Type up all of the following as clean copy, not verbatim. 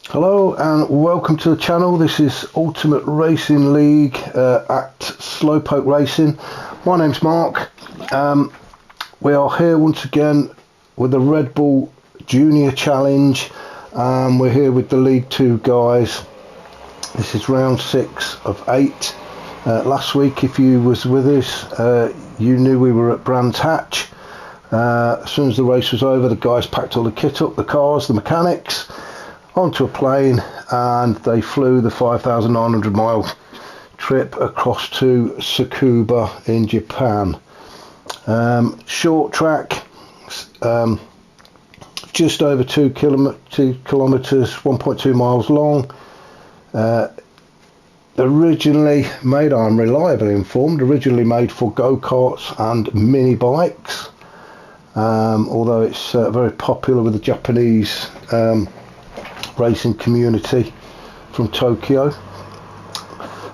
Hello and welcome to the channel. This is Ultimate Racing League at Slowpoke Racing. My name's Mark. We are here once again with the Red Bull Junior Challenge. We're here with the League 2 guys. This is round 6 of 8. Last week, if you was with us, you knew we were at Brands Hatch. As soon as the race was over, the guys packed all the kit up, the cars, the mechanics, onto a plane, and they flew the 5,900 mile trip across to Tsukuba in Japan. Short track, just over 2 kilometers, 1.2 miles long. Originally made, I'm reliably informed, originally made for go-karts and mini bikes, although it's very popular with the Japanese racing community from Tokyo.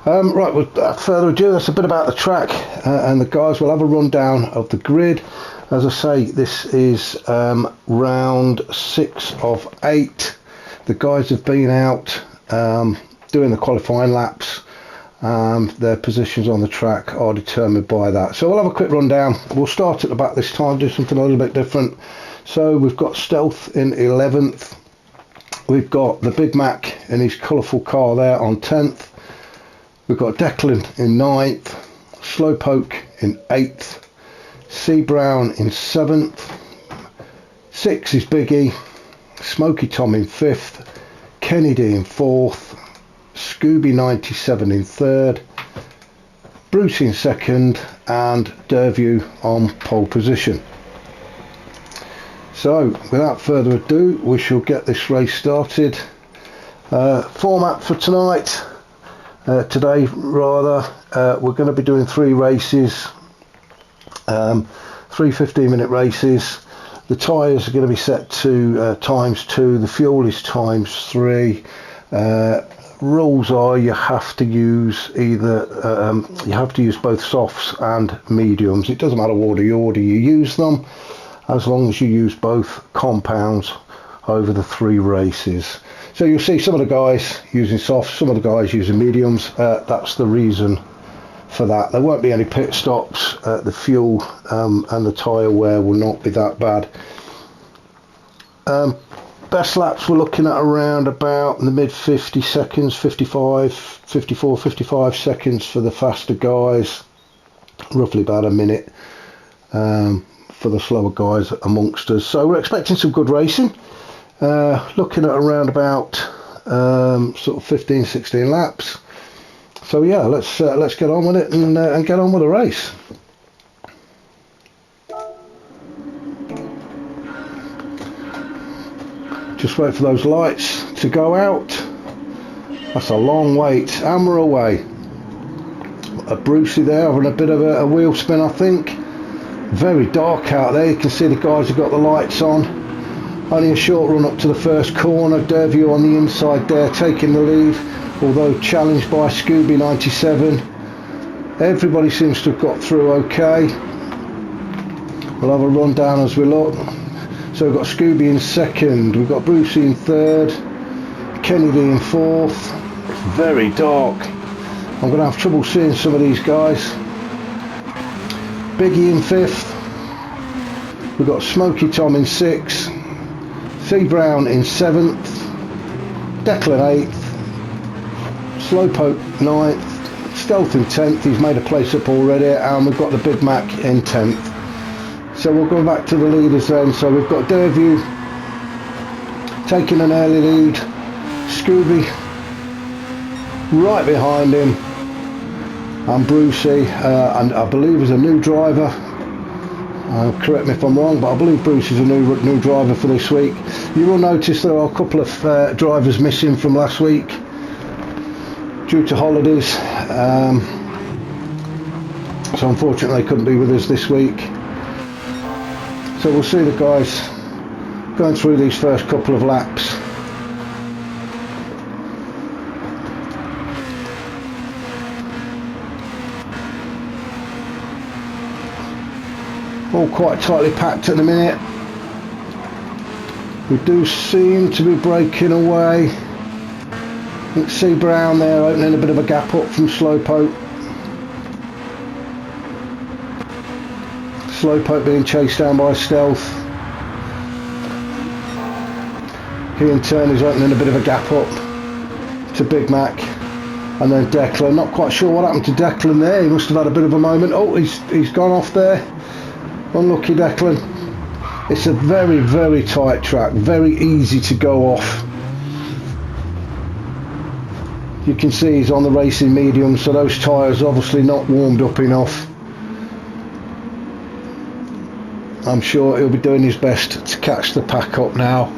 Right, without further ado, that's a bit about the track, and the guys will have a rundown of the grid. As I say, this is round 6 of 8. The guys have been out doing the qualifying laps. Their positions on the track are determined by that. So we'll have a quick rundown. We'll start at the back this time, do something a little bit different. So we've got Stealth in 11th. We've got the Big Mac in his colourful car there on 10th. We've got Declan in 9th. Slowpoke in 8th. C Brown in 7th. 6 is Biggie. Smoky Tom in 5th. Kennedy in 4th. Scooby 97 in 3rd. Bruce in 2nd. And Derview on pole position. So, without further ado, we shall get this race started. Format for tonight, today rather, we're going to be doing 3 races, 3 15-minute races. The tyres are going to be set to ×2, the fuel is ×3. Rules are you have to use either, you have to use both softs and mediums. It doesn't matter what order you use them, as long as you use both compounds over the 3 races. So you'll see some of the guys using softs, some of the guys using mediums. That's the reason for that. There won't be any pit stops. The fuel and the tyre wear will not be that bad. Best laps we're looking at around about the mid 50 seconds, 55 seconds for the faster guys, roughly about a minute for the slower guys amongst us. So we're expecting some good racing, looking at around about sort of 15-16 laps. So yeah, let's get on with it and get on with the race. Just wait for those lights to go out. That's a long wait, and we're away. A Brucey there having a bit of a wheel spin, I think. Very dark out there. You can see the guys have got the lights on. Only a short run up to the first corner. Derview on the inside there, taking the lead, although challenged by Scooby 97. Everybody seems to have got through okay. We'll have a rundown as we look. So we've got Scooby in 2nd, we've got Brucey in 3rd, Kennedy in 4th. It's very dark. I'm going to have trouble seeing some of these guys. Biggie in 5th. We've got Smoky Tom in 6th. C Brown in 7th. Declan 8th. Slowpoke 9th. Stealth in 10th. He's made a place up already. And we've got the Big Mac in 10th. So we'll go back to the leaders then. So we've got Derview taking an early lead. Scooby right behind him. And Brucey, and I believe is a new driver. Correct me if I'm wrong, but I believe Bruce is a new driver for this week. You will notice there are a couple of drivers missing from last week due to holidays. So unfortunately they couldn't be with us this week. So we'll see the guys going through these first couple of laps. All quite tightly packed at the minute. We do seem to be breaking away. You can see Brown there opening a bit of a gap up from Slowpoke. Slowpoke being chased down by Stealth. He in turn is opening a bit of a gap up to Big Mac. And then Declan, not quite sure what happened to Declan there. He must have had a bit of a moment. Oh, he's gone off there. Unlucky Declan. It's a very, very tight track. Very easy to go off. You can see he's on the racing medium, so those tyres obviously not warmed up enough. I'm sure he'll be doing his best to catch the pack up now.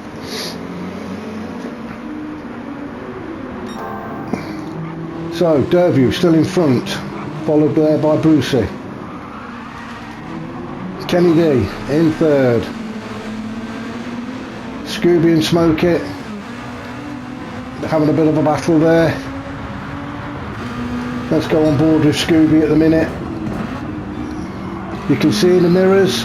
So Derview still in front, followed there by Brucey. Kenny D in third. Scooby and Smokey having a bit of a battle there. Let's go on board with Scooby at the minute. You can see in the mirrors.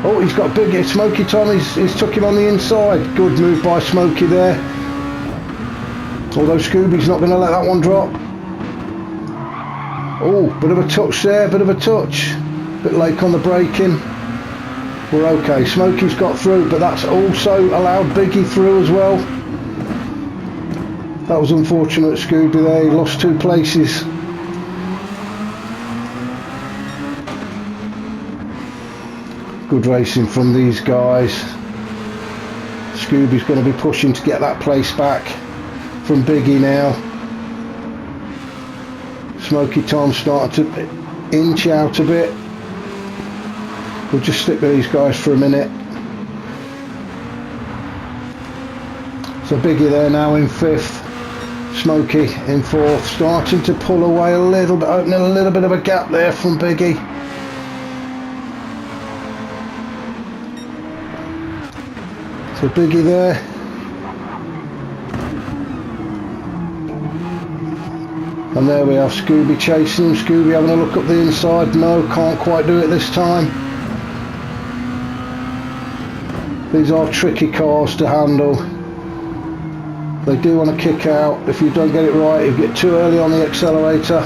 Oh, he's got big Smokey Tom, he's took him on the inside. Good move by Smokey there. Although Scooby's not going to let that one drop. Oh, bit of a touch there, bit of a touch. Bit late on the braking. We're okay. Smokey's got through, but that's also allowed Biggie through as well. That was unfortunate, Scooby there. He lost 2 places. Good racing from these guys. Scooby's going to be pushing to get that place back from Biggie now. Smokey Tom starting to inch out a bit. We'll just stick with these guys for a minute. So Biggie there now in 5th. Smokey in 4th. Starting to pull away a little bit, opening a little bit of a gap there from Biggie. So Biggie there. And there we have Scooby chasing him. Scooby having a look up the inside. No, can't quite do it this time. These are tricky cars to handle. They do want to kick out. If you don't get it right, you get too early on the accelerator.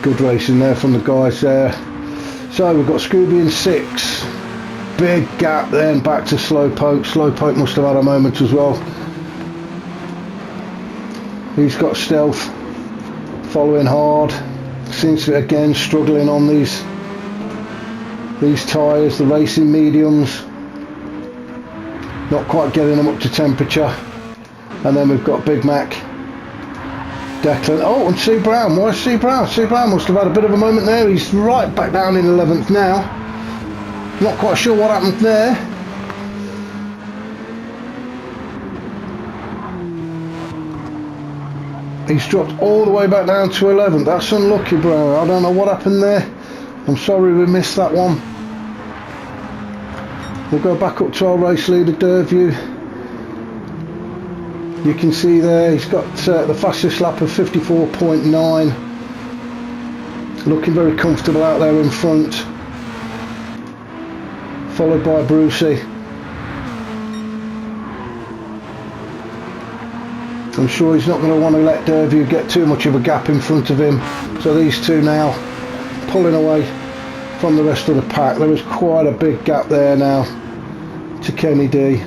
Good racing there from the guys there. So we've got Scooby in 6. Big gap then back to Slowpoke. Slowpoke must have had a moment as well. He's got Stealth following hard. Seems to again struggling on these tyres, the racing mediums. Not quite getting them up to temperature. And then we've got Big Mac, Declan. Oh, and C Brown. Where's C Brown? C Brown must have had a bit of a moment there. He's right back down in 11th now. Not quite sure what happened there. He's dropped all the way back down to 11th. That's unlucky, Brown. I don't know what happened there. I'm sorry we missed that one. We'll go back up to our race leader, Derview. You can see there he's got the fastest lap of 54.9. Looking very comfortable out there in front. Followed by Brucey. I'm sure he's not going to want to let Derview get too much of a gap in front of him. So these two now pulling away from the rest of the pack. There is quite a big gap there now to Kenny D.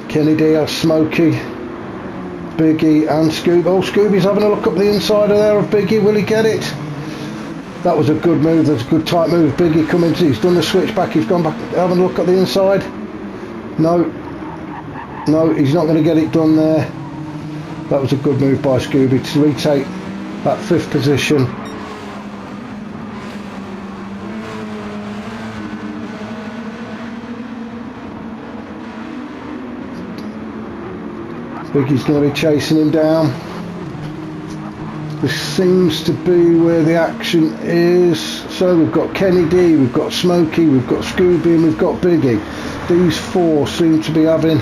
Kenny D has Smokey, Biggie and Scooby. Oh, Scooby's having a look up the inside of there of Biggie. Will he get it? That was a good move. That's a good tight move. Biggie coming to, he's done the switch back. He's gone back having a look at the inside. No, he's not going to get it done there. That was a good move by Scooby to retake that 5th position. Biggie's going to be chasing him down. This seems to be where the action is. So we've got Kenny D, we've got Smokey, we've got Scooby and we've got Biggie. These 4 seem to be having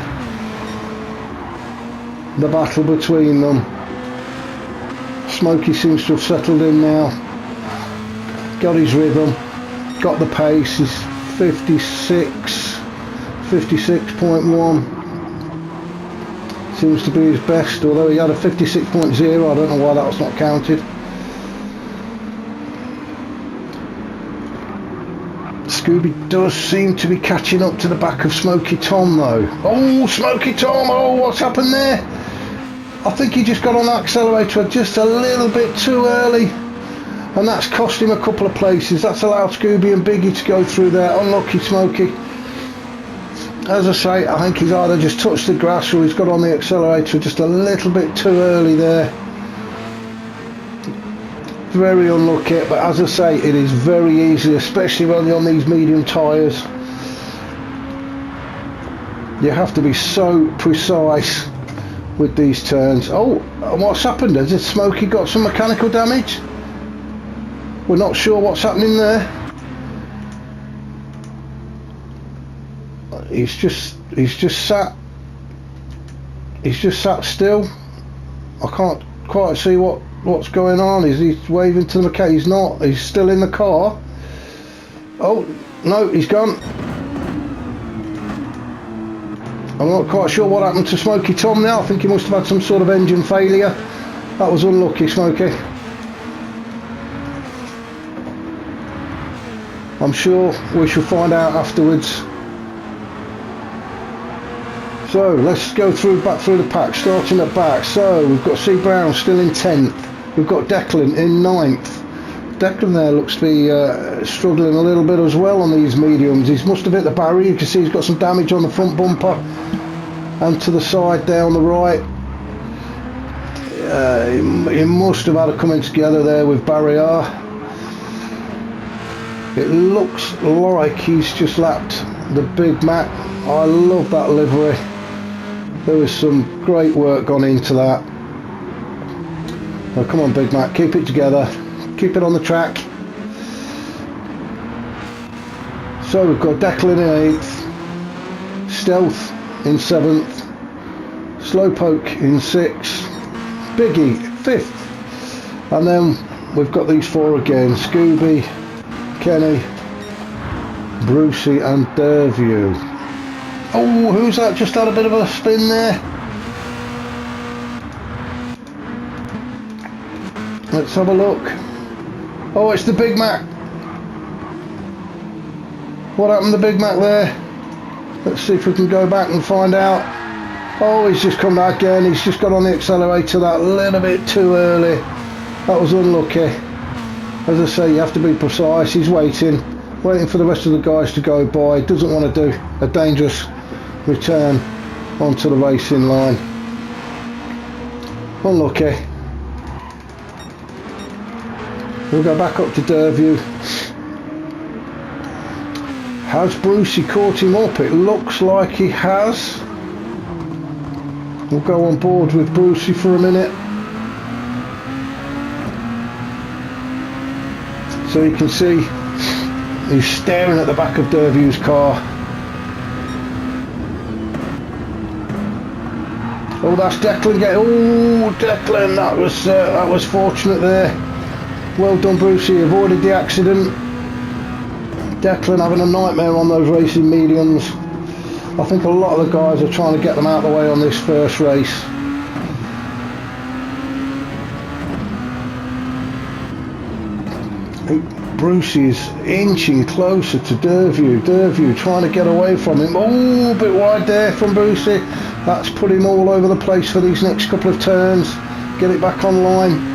the battle between them. Smokey seems to have settled in now. Got his rhythm, got the pace, he's 56.1 seems to be his best, although he had a 56.0. I don't know why that was not counted. Scooby does seem to be catching up to the back of Smoky Tom though. Oh, Smoky Tom, oh, what's happened there? I think he just got on the accelerator just a little bit too early, and that's cost him a couple of places. That's allowed Scooby and Biggie to go through there. Unlucky Smoky. As I say, I think he's either just touched the grass or he's got on the accelerator just a little bit too early there. Very unlucky, but as I say, it is very easy, especially when you're on these medium tyres. You have to be so precise with these turns. Oh, and what's happened? Has Smokey got some mechanical damage? We're not sure what's happening there. He's just sat still. I can't quite see what's going on. Is he waving to the mechanic? He's not. He's still in the car. Oh no, he's gone. I'm not quite sure what happened to Smoky Tom now. I think he must have had some sort of engine failure. That was unlucky, Smoky. I'm sure we shall find out afterwards. So let's go back through the pack, starting at back. So we've got C. Brown still in 10th. We've got Declan in 9th. Declan there looks to be struggling a little bit as well on these mediums. He must have hit the barrier. You can see he's got some damage on the front bumper and to the side there on the right. He must have had a coming together there with barrier. It looks like he's just lapped the Big Mac. I love that livery. There was some great work gone into that. Oh, come on, Big Mac, keep it together. Keep it on the track. So we've got Declan in 8th, Stealth in 7th, Slowpoke in 6th, Biggie 5th, and then we've got these 4 again: Scooby, Kenny, Brucey and Derview. Oh, who's that? Just had a bit of a spin there. Let's have a look. Oh, it's the Big Mac. What happened to the Big Mac there? Let's see if we can go back and find out. Oh, he's just come back again. He's just got on the accelerator that little bit too early. That was unlucky. As I say, you have to be precise. He's waiting for the rest of the guys to go by. Doesn't want to do a dangerous return onto the racing line. Unlucky. We'll go back up to Derview. Has Brucey caught him up? It looks like he has. We'll go on board with Brucey for a minute. So you can see he's staring at the back of Derview's car. Oh, that's Declan getting. Oh, Declan, that was fortunate there. Well done, Brucey, avoided the accident. Declan having a nightmare on those racing mediums. I think a lot of the guys are trying to get them out of the way on this first race. Brucey is inching closer to Derview. Derview trying to get away from him. Oh, a bit wide there from Brucey. That's put him all over the place for these next couple of turns. Get it back online.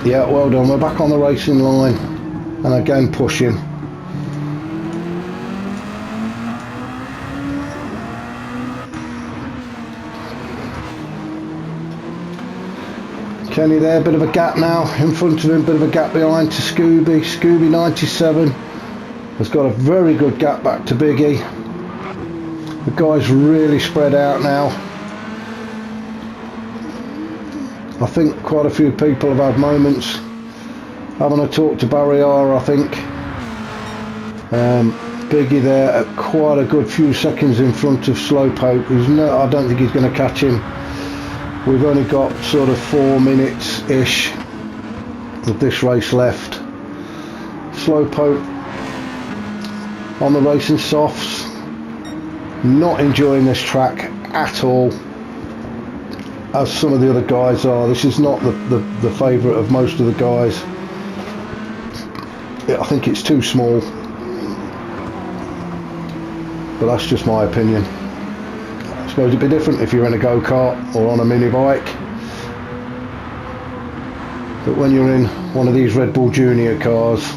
Yeah, well done. We're back on the racing line, and again pushing. Kenny there, bit of a gap now in front of him, bit of a gap behind to Scooby. Scooby 97 has got a very good gap back to Biggie. The guys really spread out now. I think quite a few people have had moments having a talk to Barrier, I think. Biggie there at quite a good few seconds in front of Slowpoke. I don't think he's going to catch him. We've only got sort of 4 minutes-ish of this race left. slowpoke on the racing softs. Not enjoying this track at all, as some of the other guys are. This is not the favourite of most of the guys. I think it's too small, but that's just my opinion. I suppose it'd be different if you're in a go-kart or on a mini bike, but when you're in one of these Red Bull Junior cars,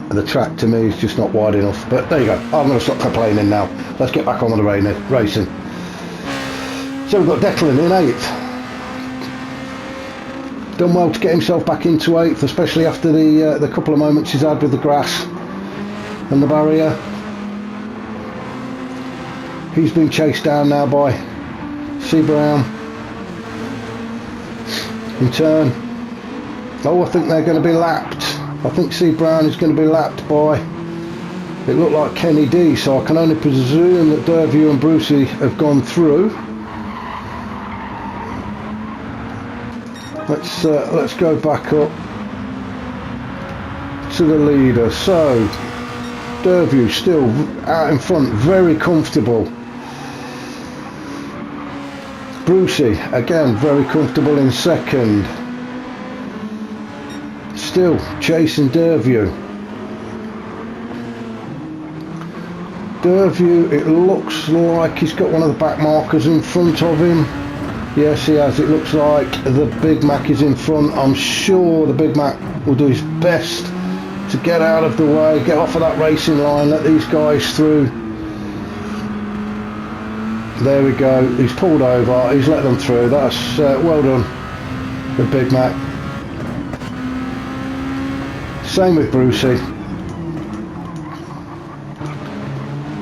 the track to me is just not wide enough. But there you go, I'm going to stop complaining now. Let's get back on with the racing. So we've got Declan in 8th. Done well to get himself back into 8th, especially after the couple of moments he's had with the grass and the barrier. He's been chased down now by C. Brown. In turn. Oh, I think they're going to be lapped. I think C. Brown is going to be lapped by, it looked like Kenny D, so I can only presume that Derview and Brucey have gone through. Let's go back up to the leader. So Derview still out in front, very comfortable. Brucey again very comfortable in second. Still chasing Derview. Derview, it looks like he's got one of the back markers in front of him. Yes, he has. It looks like the Big Mac is in front. I'm sure the Big Mac will do his best to get out of the way, get off of that racing line, let these guys through. There we go. He's pulled over. He's let them through. That's well done, the Big Mac. Same with Brucey.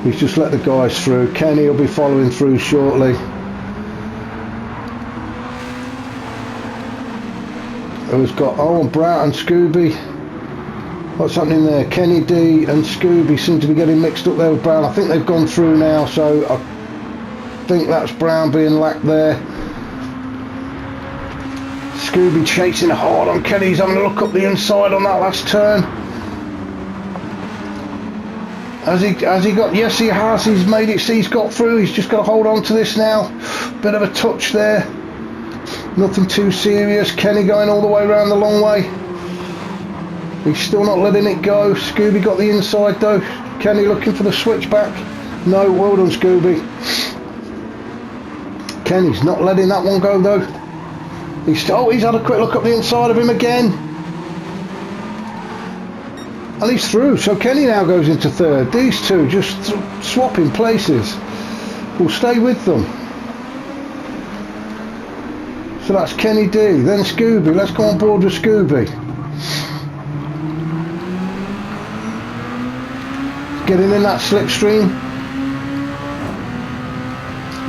He's just let the guys through. Kenny will be following through shortly. Who's got Owen Brown and Scooby? What's happening there? Kenny D and Scooby seem to be getting mixed up there with Brown. I think they've gone through now, so I think that's Brown being lapped there. Scooby chasing hard on Kenny. He's having a look up the inside on that last turn. Has he got? Yes, he has. He's made it. See, he's got through. He's just got to hold on to this now. Bit of a touch there. Nothing too serious. Kenny going all the way around the long way. He's still not letting it go. Scooby got the inside though. Kenny looking for the switchback. No, well done Scooby. Kenny's not letting that one go though. He's had a quick look up the inside of him again. And he's through. So Kenny now goes into third. These two just swapping places. We'll stay with them. So that's Kenny D, then Scooby. Let's go on board with Scooby. Getting in that slipstream.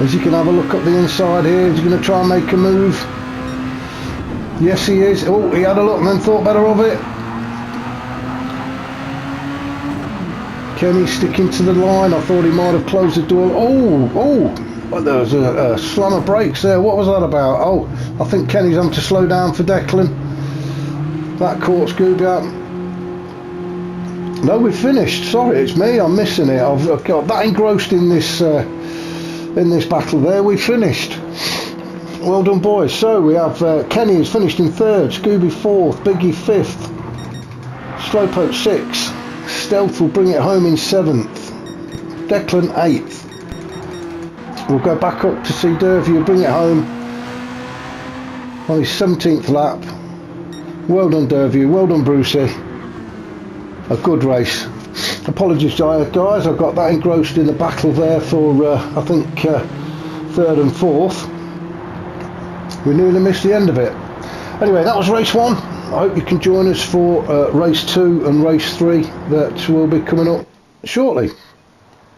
As you can have a look up the inside here, is he going to try and make a move? Yes, he is. Oh, he had a look and then thought better of it. Kenny sticking to the line. I thought he might have closed the door. Oh. Well, there was a slam of brakes there. What was that about? Oh, I think Kenny's having to slow down for Declan. That caught Scooby out. No, we've finished. Sorry, it's me. I'm missing it. I've got that engrossed in this battle there. We finished. Well done, boys. So we have Kenny is finished in third, Scooby fourth, Biggie fifth, Slowpoke sixth, Stealth will bring it home in seventh, Declan eighth. We'll go back up to see Derview bring it home on his 17th lap. Well done Derview, well done Brucey. A good race. Apologies guys, I've got that engrossed in the battle there for I think third and fourth. We nearly missed the end of it. Anyway, that was race 1. I hope you can join us for race 2 and race 3 that will be coming up shortly.